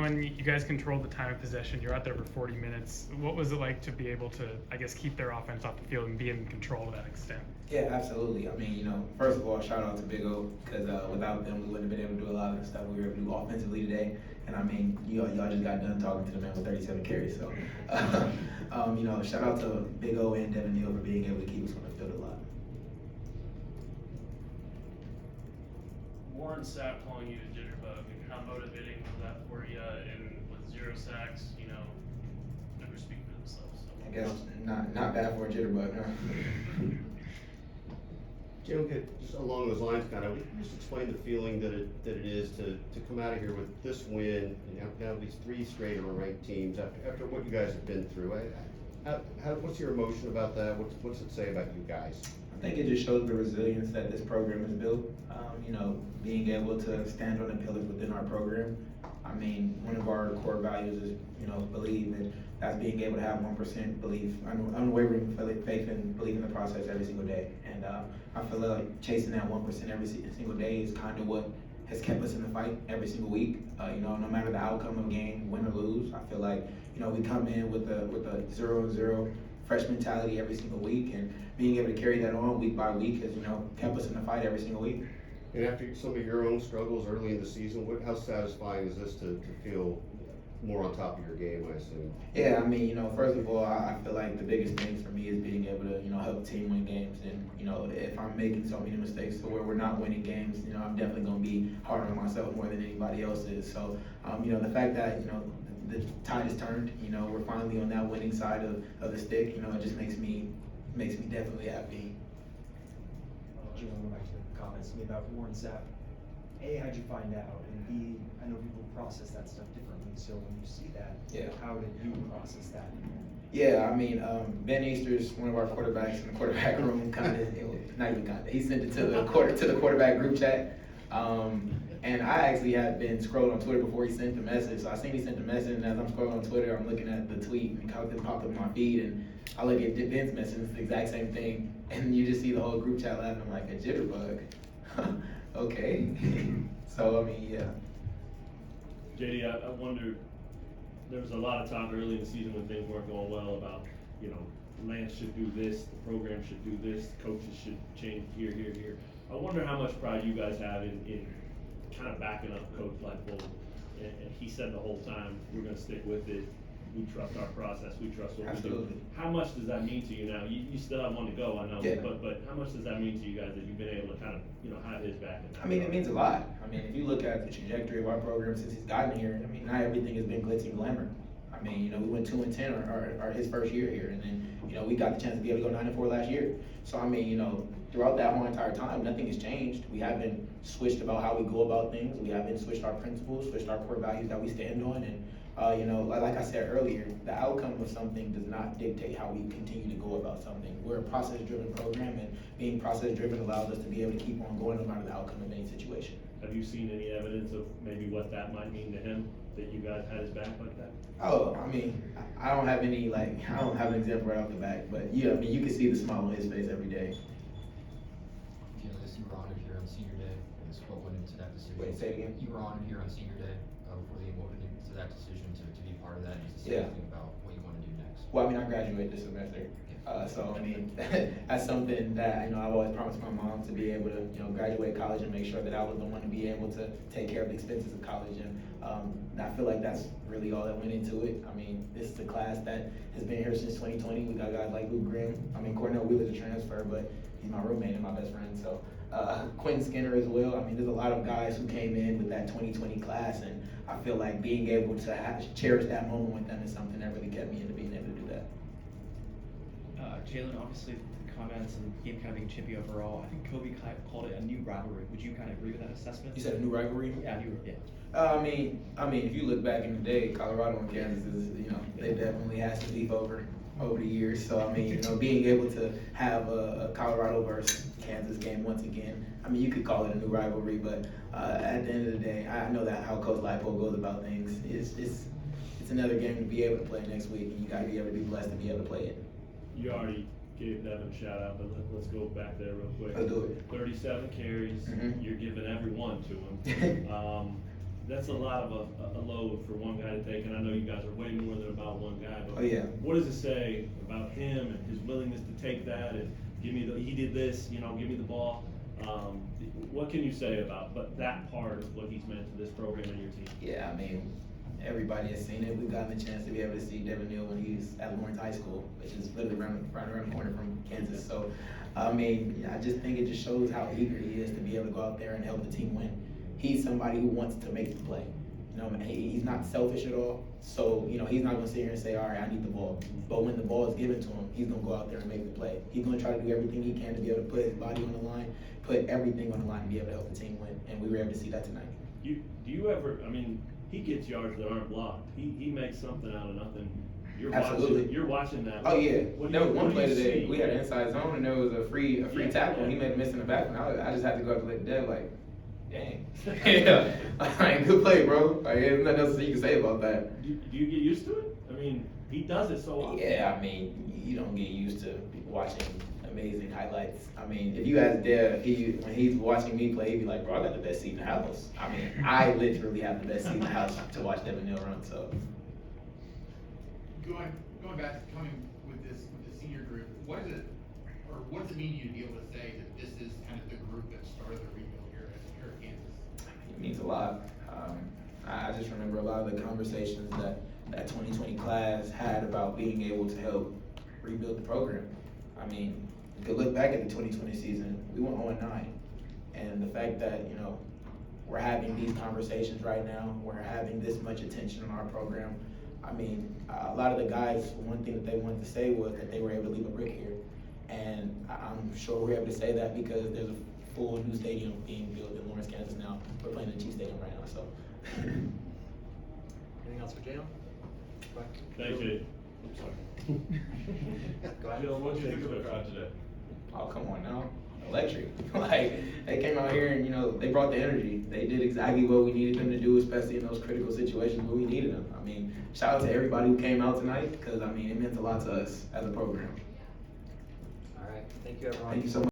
when you guys controlled the time of possession, you're out there for 40 minutes. What was it like to be able to, I guess, keep their offense off the field and be in control to that extent? Yeah, absolutely. I mean, first of all, shout out to Big O because without them, we wouldn't have been able to do a lot of the stuff we were able to do offensively today. And I mean, y'all just got done talking to the man with 37 carries. So, shout out to Big O and Devin Neal for being able to keep us on the field a lot. Warren Sapp calling you a jitterbug. How motivating was that for you? And with 0 sacks, numbers speak for themselves. So. I guess not bad for a jitterbug, huh? Jim, just along those lines, kind of, just explain the feeling that it is to come out of here with this win, and now these 3 straight of ranked teams after what you guys have been through. What's your emotion about that? What's it say about you guys? I think it just shows the resilience that this program has built. Being able to stand on the pillars within our program. I mean, one of our core values is, believe, and that's being able to have 1% belief, unwavering faith and belief in the process every single day. And I feel like chasing that 1% every single day is kind of what has kept us in the fight every single week. No matter the outcome of a game, win or lose, I feel like, we come in with a 0-0 fresh mentality every single week, and being able to carry that on week by week has, kept us in the fight every single week. And after some of your own struggles early in the season, how satisfying is this to feel more on top of your game, I assume? Yeah, I mean, first of all, I feel like the biggest thing for me is being able to, help the team win games. And, if I'm making so many mistakes to where we're not winning games, I'm definitely going to be hard on myself more than anybody else is. So, the fact that, the tide has turned, we're finally on that winning side of the stick, it just makes me definitely happy. Jalon, going back to the comments made about Warren Sapp. A, how'd you find out? And B, I know people process that stuff differently. So when you see that, how did you process that? Yeah, I mean, Ben Easter's one of our quarterbacks in the quarterback room. He sent it to the quarterback group chat. And I actually had been scrolling on Twitter before he sent the message. So I seen he sent the message, and as I'm scrolling on Twitter, I'm looking at the tweet, and it popped up on my feed, and I look at Ben's message, it's the exact same thing, and you just see the whole group chat laughing. I'm like, a jitterbug? Okay. So, I mean, yeah. JD, I wonder, there was a lot of talk early in the season when things weren't going well about, Lance should do this, the program should do this, coaches should change here. I wonder how much pride you guys have in kind of backing up Coach Leipold. And he said the whole time, we're going to stick with it. We trust our process. We trust what we do. How much does that mean to you now? You still have one to go, I know. Yeah. But how much does that mean to you guys that you've been able to kind of, have his back? I mean, it means a lot. I mean, if you look at the trajectory of our program since he's gotten here, I mean, not everything has been glitz and glamour. I mean, we went 2-10 our his first year here, and then, we got the chance to be able to go 9-4 last year. So, I mean, throughout that whole entire time, nothing has changed. We haven't switched about how we go about things. We haven't switched our principles, switched our core values that we stand on. And, like I said earlier, the outcome of something does not dictate how we continue to go about something. We're a process-driven program, and being process-driven allows us to be able to keep on going no matter the outcome of any situation. Have you seen any evidence of maybe what that might mean to him, that you guys had his back like that? Oh, I mean, I don't have any, I don't have an example right off the back, but yeah, I mean, you can see the smile on his face every day. You were honored here on senior day. What went into that decision? Wait, say it again? You were honored here on senior day what went into that decision to be part of that and to say anything about what you want to do next. Well, I mean, I graduate this semester. So, I mean, that's something that, I've always promised my mom to be able to, graduate college and make sure that I was the one to be able to take care of the expenses of college. And I feel like that's really all that went into it. I mean, this is a class that has been here since 2020. We got guys like Luke Grimm. I mean, Cornell Wheeler's a transfer, but he's my roommate and my best friend. So, Quentin Skinner as well. I mean, there's a lot of guys who came in with that 2020 class, and I feel like being able to cherish that moment with them is something that really kept me into being able to do that. Jalon, obviously the comments and the game kind of being chippy overall. I think Kobe called it a new rivalry. Would you kind of agree with that assessment? You said a new rivalry? Yeah, yeah. I mean, if you look back in the day, Colorado and Kansas is, they definitely had some beef over the years. So I mean, being able to have a Colorado versus Kansas game once again, I mean, you could call it a new rivalry, but at the end of the day, I know that how Coach Leipold goes about things. It's another game to be able to play next week, and you got to be able to be blessed to be able to play it. You already gave Devin a shout out, but let's go back there real quick. Let's do it. 37 carries, Mm-hmm. You're giving every one to him. that's a lot of a load for one guy to take, and I know you guys are way more than about one guy, but Oh, yeah. what does it say about him and his willingness to take that and give me he did this, you know, give me the ball? What can you say about that part of what he's meant to this program and your team? Yeah, I mean, everybody has seen it. We've gotten the chance to be able to see Devin Neal when he's at Lawrence High School, which is literally right around the corner from Kansas. So, I mean, I just think it just shows how eager he is to be able to go out there and help the team win. He's somebody who wants to make the play. You know, he's not selfish at all. So, you know, he's not going to sit here and say, all right, I need the ball. But when the ball is given to him, he's going to go out there and make the play. He's going to try to do everything he can to be able to put his body on the line, put everything on the line to be able to help the team win. And we were able to see that tonight. Do you ever, I mean, he gets yards that aren't blocked. He makes something out of nothing. Absolutely. You're watching that. Oh yeah, there was one what do play you today. see? We had an inside zone and there was a free tackle. And he made a miss in the back, and I just had to go up to let Dev like, dang, yeah, like, good play, bro. Like, there's nothing else you can say about that. Do you get used to it? I mean, he does it so often. Yeah, I mean, you don't get used to watching amazing highlights. I mean, if you ask Dev, when he's watching me play, he'd be like, bro, I got the best seat in the house. I mean, I literally have the best seat in the house to watch Devin Neal run. So. Going back to coming with the senior group, what does it mean to you to be able to say that this is kind of the group that started the rebuild here at Kansas? It means a lot. I just remember a lot of the conversations that 2020 class had about being able to help rebuild the program. I mean, you could look back at the 2020 season, we went 0-9. And the fact that, you know, we're having these conversations right now, we're having this much attention on our program. I mean, a lot of the guys, one thing that they wanted to say was that they were able to leave a brick here. And I'm sure we're able to say that because there's a full new stadium being built in Lawrence, Kansas now. We're playing in the Chiefs Stadium right now, so. Anything else for Jalon? Thank you. I'm sorry. Go ahead. Jalon, what do you think of the crowd today? Oh, come on now. Electric. Like, they came out here and, you know, they brought the energy. They did exactly what we needed them to do, especially in those critical situations where we needed them. I mean, shout out to everybody who came out tonight because, I mean, it meant a lot to us as a program. All right. Thank you, everyone. Thank you so much.